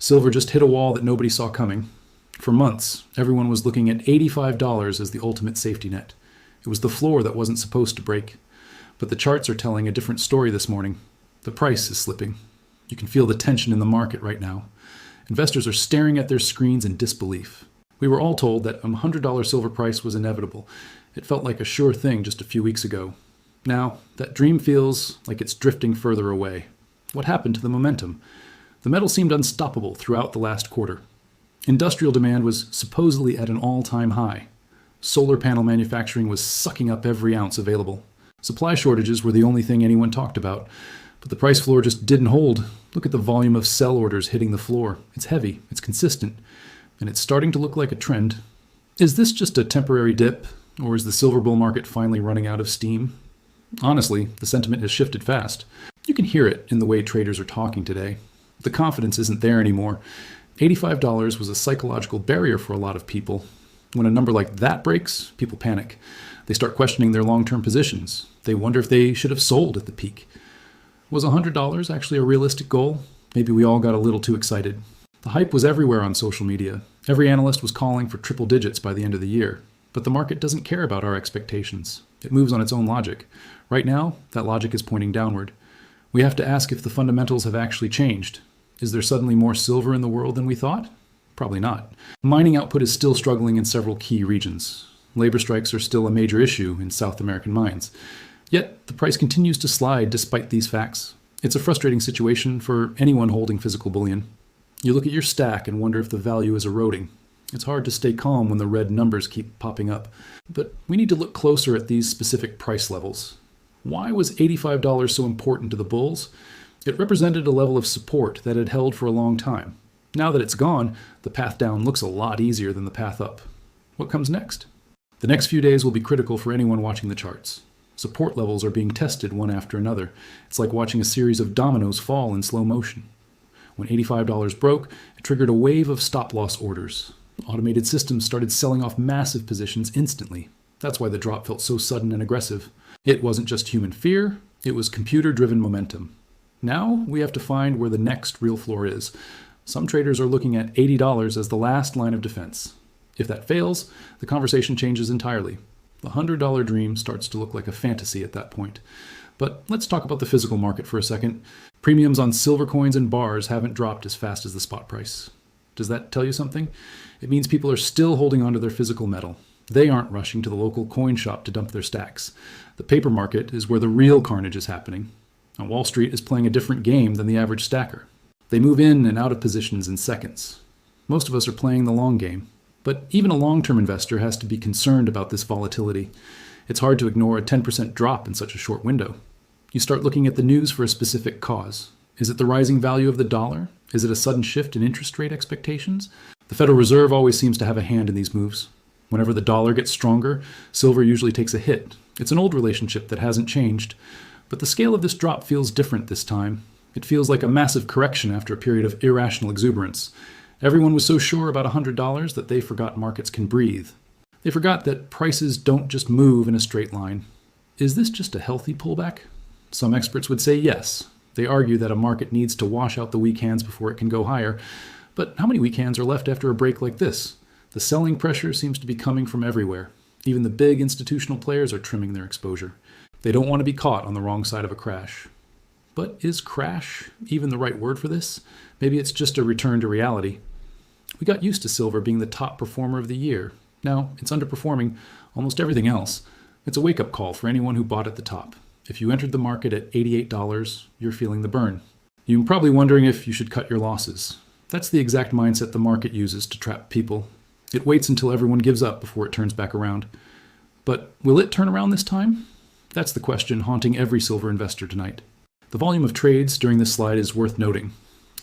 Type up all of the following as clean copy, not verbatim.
Silver just hit a wall that nobody saw coming. For months, everyone was looking at $85 as the ultimate safety net. It was the floor that wasn't supposed to break. But the charts are telling a different story this morning. The price is slipping. You can feel the tension in the market right now. Investors are staring at their screens in disbelief. We were all told that a $100 silver price was inevitable. It felt like a sure thing just a few weeks ago. Now, that dream feels like it's drifting further away. What happened to the momentum? The metal seemed unstoppable throughout the last quarter. Industrial demand was supposedly at an all-time high. Solar panel manufacturing was sucking up every ounce available. Supply shortages were the only thing anyone talked about, but the price floor just didn't hold. Look at the volume of sell orders hitting the floor. It's heavy, it's consistent, and it's starting to look like a trend. Is this just a temporary dip, or is the silver bull market finally running out of steam? Honestly, the sentiment has shifted fast. You can hear it in the way traders are talking today. The confidence isn't there anymore. $85 was a psychological barrier for a lot of people. When a number like that breaks, people panic. They start questioning their long-term positions. They wonder if they should have sold at the peak. Was $100 actually a realistic goal? Maybe we all got a little too excited. The hype was everywhere on social media. Every analyst was calling for triple digits by the end of the year. But the market doesn't care about our expectations. It moves on its own logic. Right now, that logic is pointing downward. We have to ask if the fundamentals have actually changed. Is there suddenly more silver in the world than we thought? Probably not. Mining output is still struggling in several key regions. Labor strikes are still a major issue in South American mines. Yet, the price continues to slide despite these facts. It's a frustrating situation for anyone holding physical bullion. You look at your stack and wonder if the value is eroding. It's hard to stay calm when the red numbers keep popping up. But we need to look closer at these specific price levels. Why was $85 so important to the bulls? It represented a level of support that had held for a long time. Now that it's gone, the path down looks a lot easier than the path up. What comes next? The next few days will be critical for anyone watching the charts. Support levels are being tested one after another. It's like watching a series of dominoes fall in slow motion. When $85 broke, it triggered a wave of stop-loss orders. Automated systems started selling off massive positions instantly. That's why the drop felt so sudden and aggressive. It wasn't just human fear, it was computer-driven momentum. Now we have to find where the next real floor is. Some traders are looking at $80 as the last line of defense. If that fails, the conversation changes entirely. The $100 dream starts to look like a fantasy at that point. But let's talk about the physical market for a second. Premiums on silver coins and bars haven't dropped as fast as the spot price. Does that tell you something? It means people are still holding onto their physical metal. They aren't rushing to the local coin shop to dump their stacks. The paper market is where the real carnage is happening. And Wall Street is playing a different game than the average stacker. They move in and out of positions in seconds. Most of us are playing the long game. But even a long-term investor has to be concerned about this volatility. It's hard to ignore a 10% drop in such a short window. You start looking at the news for a specific cause. Is it the rising value of the dollar? Is it a sudden shift in interest rate expectations? The Federal Reserve always seems to have a hand in these moves. Whenever the dollar gets stronger, silver usually takes a hit. It's an old relationship that hasn't changed. But the scale of this drop feels different this time. It feels like a massive correction after a period of irrational exuberance. Everyone was so sure about $100 that they forgot markets can breathe. They forgot that prices don't just move in a straight line. Is this just a healthy pullback? Some experts would say yes. They argue that a market needs to wash out the weak hands before it can go higher. But how many weak hands are left after a break like this? The selling pressure seems to be coming from everywhere. Even the big institutional players are trimming their exposure. They don't want to be caught on the wrong side of a crash. But is crash even the right word for this? Maybe it's just a return to reality. We got used to silver being the top performer of the year. Now it's underperforming almost everything else. It's a wake-up call for anyone who bought at the top. If you entered the market at $88, you're feeling the burn. You're probably wondering if you should cut your losses. That's the exact mindset the market uses to trap people. It waits until everyone gives up before it turns back around. But will it turn around this time? That's the question haunting every silver investor tonight. The volume of trades during this slide is worth noting.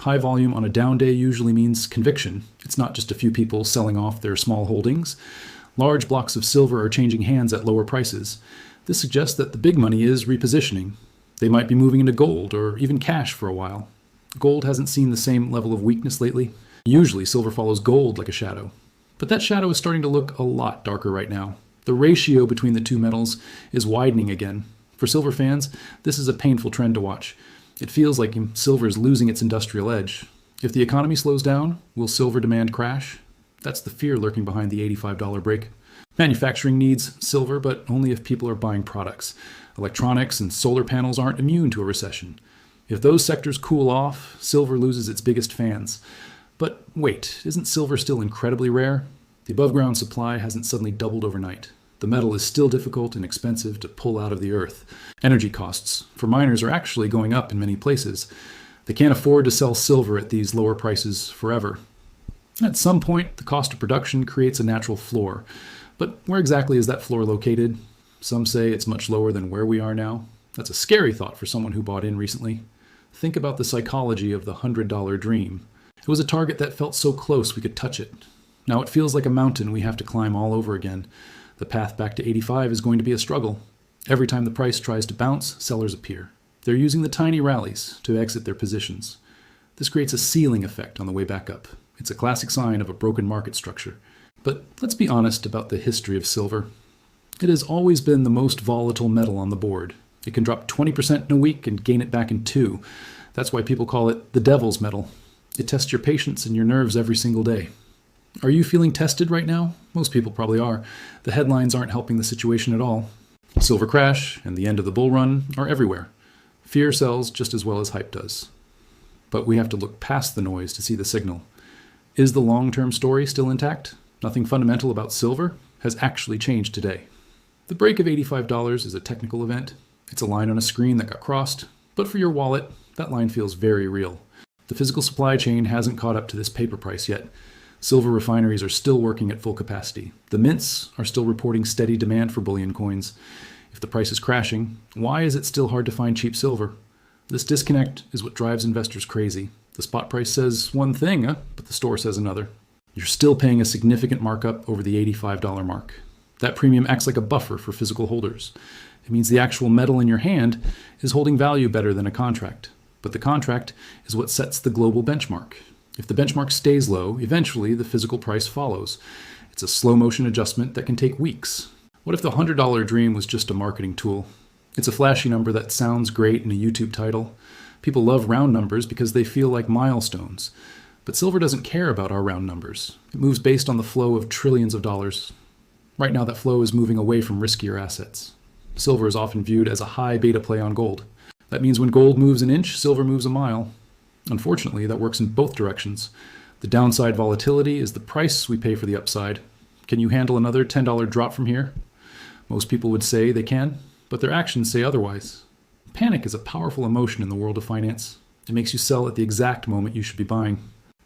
High volume on a down day usually means conviction. It's not just a few people selling off their small holdings. Large blocks of silver are changing hands at lower prices. This suggests that the big money is repositioning. They might be moving into gold or even cash for a while. Gold hasn't seen the same level of weakness lately. Usually silver follows gold like a shadow. But that shadow is starting to look a lot darker right now. The ratio between the two metals is widening again. For silver fans, this is a painful trend to watch. It feels like silver is losing its industrial edge. If the economy slows down, will silver demand crash? That's the fear lurking behind the $85 break. Manufacturing needs silver, but only if people are buying products. Electronics and solar panels aren't immune to a recession. If those sectors cool off, silver loses its biggest fans. But wait, isn't silver still incredibly rare? The above-ground supply hasn't suddenly doubled overnight. The metal is still difficult and expensive to pull out of the earth. Energy costs for miners are actually going up in many places. They can't afford to sell silver at these lower prices forever. At some point, the cost of production creates a natural floor. But where exactly is that floor located? Some say it's much lower than where we are now. That's a scary thought for someone who bought in recently. Think about the psychology of the $100 dream. It was a target that felt so close we could touch it. Now it feels like a mountain we have to climb all over again. The path back to 85 is going to be a struggle. Every time the price tries to bounce, sellers appear. They're using the tiny rallies to exit their positions. This creates a ceiling effect on the way back up. It's a classic sign of a broken market structure. But let's be honest about the history of silver. It has always been the most volatile metal on the board. It can drop 20% in a week and gain it back in 2. That's why people call it the devil's metal. It tests your patience and your nerves every single day. Are you feeling tested right now? Most people probably are. The headlines aren't helping the situation at all. Silver crash and the end of the bull run are everywhere. Fear sells just as well as hype does. But we have to look past the noise to see the signal. Is the long-term story still intact? Nothing fundamental about silver has actually changed today. The break of $85 is a technical event. It's a line on a screen that got crossed, but for your wallet, that line feels very real. The physical supply chain hasn't caught up to this paper price yet. Silver refineries are still working at full capacity. The mints are still reporting steady demand for bullion coins. If the price is crashing, why is it still hard to find cheap silver? This disconnect is what drives investors crazy. The spot price says one thing, but the store says another. You're still paying a significant markup over the $85 mark. That premium acts like a buffer for physical holders. It means the actual metal in your hand is holding value better than a contract. But the contract is what sets the global benchmark. If the benchmark stays low, eventually the physical price follows. It's a slow motion adjustment that can take weeks. What if the $100 dream was just a marketing tool? It's a flashy number that sounds great in a YouTube title. People love round numbers because they feel like milestones. But silver doesn't care about our round numbers. It moves based on the flow of trillions of dollars. Right now that flow is moving away from riskier assets. Silver is often viewed as a high beta play on gold. That means when gold moves an inch, silver moves a mile. Unfortunately, that works in both directions. The downside volatility is the price we pay for the upside. Can you handle another $10 drop from here? Most people would say they can, but their actions say otherwise. Panic is a powerful emotion in the world of finance. It makes you sell at the exact moment you should be buying.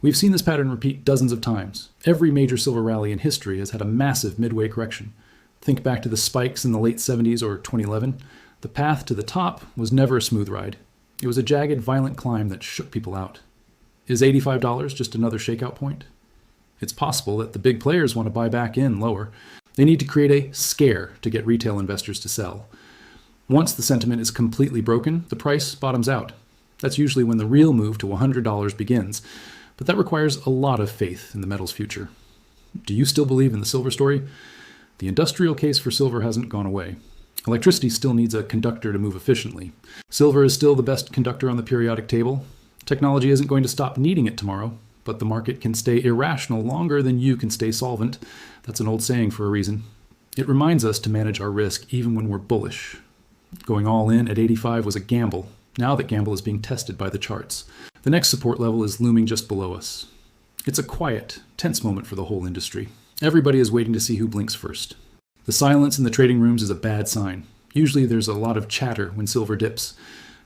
We've seen this pattern repeat dozens of times. Every major silver rally in history has had a massive midway correction. Think back to the spikes in the late 70s or 2011. The path to the top was never a smooth ride. It was a jagged, violent climb that shook people out. Is $85 just another shakeout point? It's possible that the big players want to buy back in lower. They need to create a scare to get retail investors to sell. Once the sentiment is completely broken, the price bottoms out. That's usually when the real move to $100 begins, but that requires a lot of faith in the metal's future. Do you still believe in the silver story? The industrial case for silver hasn't gone away. Electricity still needs a conductor to move efficiently. Silver is still the best conductor on the periodic table. Technology isn't going to stop needing it tomorrow, but the market can stay irrational longer than you can stay solvent. That's an old saying for a reason. It reminds us to manage our risk even when we're bullish. Going all in at 85 was a gamble. Now that gamble is being tested by the charts. The next support level is looming just below us. It's a quiet, tense moment for the whole industry. Everybody is waiting to see who blinks first. The silence in the trading rooms is a bad sign. Usually there's a lot of chatter when silver dips,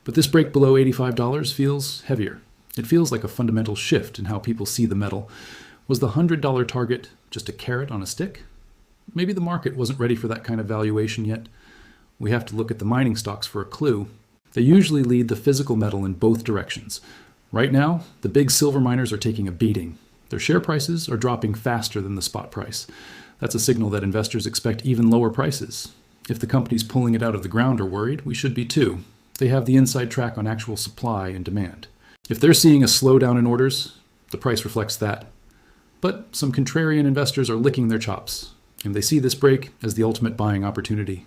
but this break below $85 feels heavier. It feels like a fundamental shift in how people see the metal. Was the $100 target just a carrot on a stick? Maybe the market wasn't ready for that kind of valuation yet. We have to look at the mining stocks for a clue. They usually lead the physical metal in both directions. Right now, the big silver miners are taking a beating. Their share prices are dropping faster than the spot price. That's a signal that investors expect even lower prices. If the companies pulling it out of the ground are worried, we should be too. They have the inside track on actual supply and demand. If they're seeing a slowdown in orders, the price reflects that. But some contrarian investors are licking their chops, and they see this break as the ultimate buying opportunity.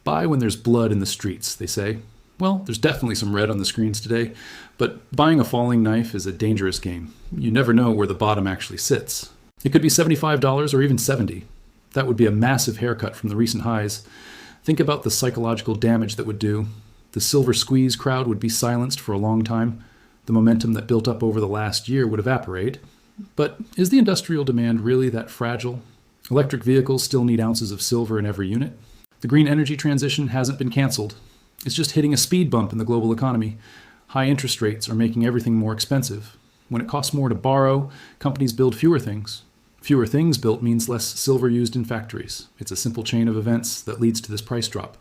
Buy when there's blood in the streets, they say. Well, there's definitely some red on the screens today, but buying a falling knife is a dangerous game. You never know where the bottom actually sits. It could be $75 or even $70. That would be a massive haircut from the recent highs. Think about the psychological damage that would do. The silver squeeze crowd would be silenced for a long time. The momentum that built up over the last year would evaporate. But is the industrial demand really that fragile? Electric vehicles still need ounces of silver in every unit. The green energy transition hasn't been canceled. It's just hitting a speed bump in the global economy. High interest rates are making everything more expensive. When it costs more to borrow, companies build fewer things. Fewer things built means less silver used in factories. It's a simple chain of events that leads to this price drop.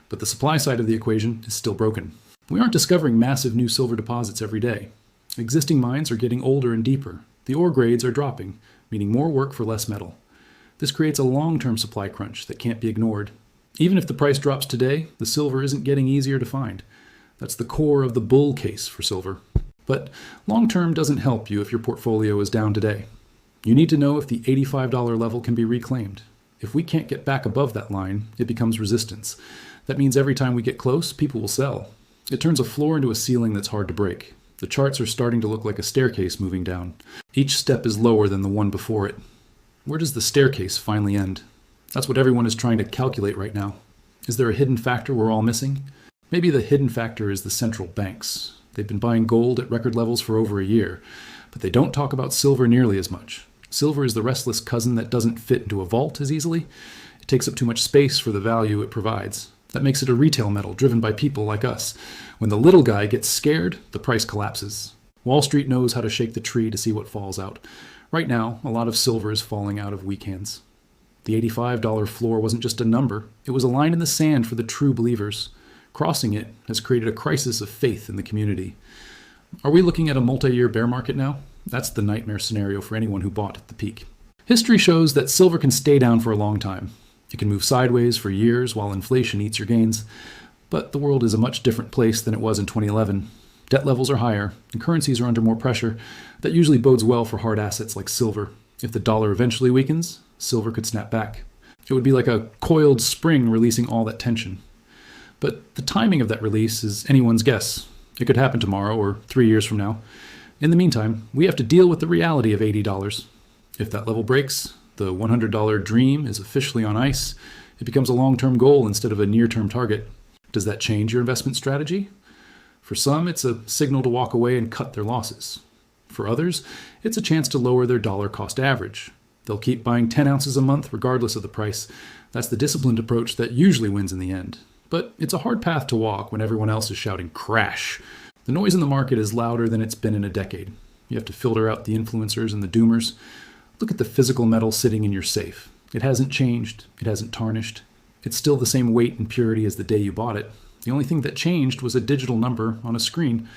But the supply side of the equation is still broken. We aren't discovering massive new silver deposits every day. Existing mines are getting older and deeper. The ore grades are dropping, meaning more work for less metal. This creates a long-term supply crunch that can't be ignored. Even if the price drops today, the silver isn't getting easier to find. That's the core of the bull case for silver. But long-term doesn't help you if your portfolio is down today. You need to know if the $85 level can be reclaimed. If we can't get back above that line, it becomes resistance. That means every time we get close, people will sell. It turns a floor into a ceiling that's hard to break. The charts are starting to look like a staircase moving down. Each step is lower than the one before it. Where does the staircase finally end? That's what everyone is trying to calculate right now. Is there a hidden factor we're all missing? Maybe the hidden factor is the central banks. They've been buying gold at record levels for over a year, but they don't talk about silver nearly as much. Silver is the restless cousin that doesn't fit into a vault as easily. It takes up too much space for the value it provides. That makes it a retail metal driven by people like us. When the little guy gets scared, the price collapses. Wall Street knows how to shake the tree to see what falls out. Right now, a lot of silver is falling out of weak hands. The $85 floor wasn't just a number. It was a line in the sand for the true believers. Crossing it has created a crisis of faith in the community. Are we looking at a multi-year bear market now? That's the nightmare scenario for anyone who bought at the peak. History shows that silver can stay down for a long time. It can move sideways for years while inflation eats your gains. But the world is a much different place than it was in 2011. Debt levels are higher, and currencies are under more pressure. That usually bodes well for hard assets like silver. If the dollar eventually weakens, silver could snap back. It would be like a coiled spring releasing all that tension. But the timing of that release is anyone's guess. It could happen tomorrow or 3 years from now. In the meantime, we have to deal with the reality of $80. If that level breaks, the $100 dream is officially on ice. It becomes a long-term goal instead of a near-term target. Does that change your investment strategy? For some, it's a signal to walk away and cut their losses. For others, it's a chance to lower their dollar cost average. They'll keep buying 10 ounces a month regardless of the price. That's the disciplined approach that usually wins in the end. But it's a hard path to walk when everyone else is shouting crash. The noise in the market is louder than it's been in a decade. You have to filter out the influencers and the doomers. Look at the physical metal sitting in your safe. It hasn't changed. It hasn't tarnished. It's still the same weight and purity as the day you bought it. The only thing that changed was a digital number on a screen.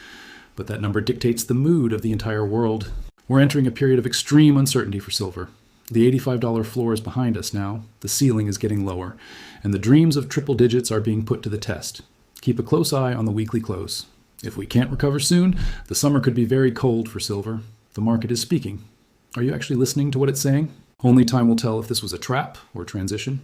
But that number dictates the mood of the entire world. We're entering a period of extreme uncertainty for silver. The $85 floor is behind us now. The ceiling is getting lower. And the dreams of triple digits are being put to the test. Keep a close eye on the weekly close. If we can't recover soon, the summer could be very cold for silver. The market is speaking. Are you actually listening to what it's saying? Only time will tell if this was a trap or transition.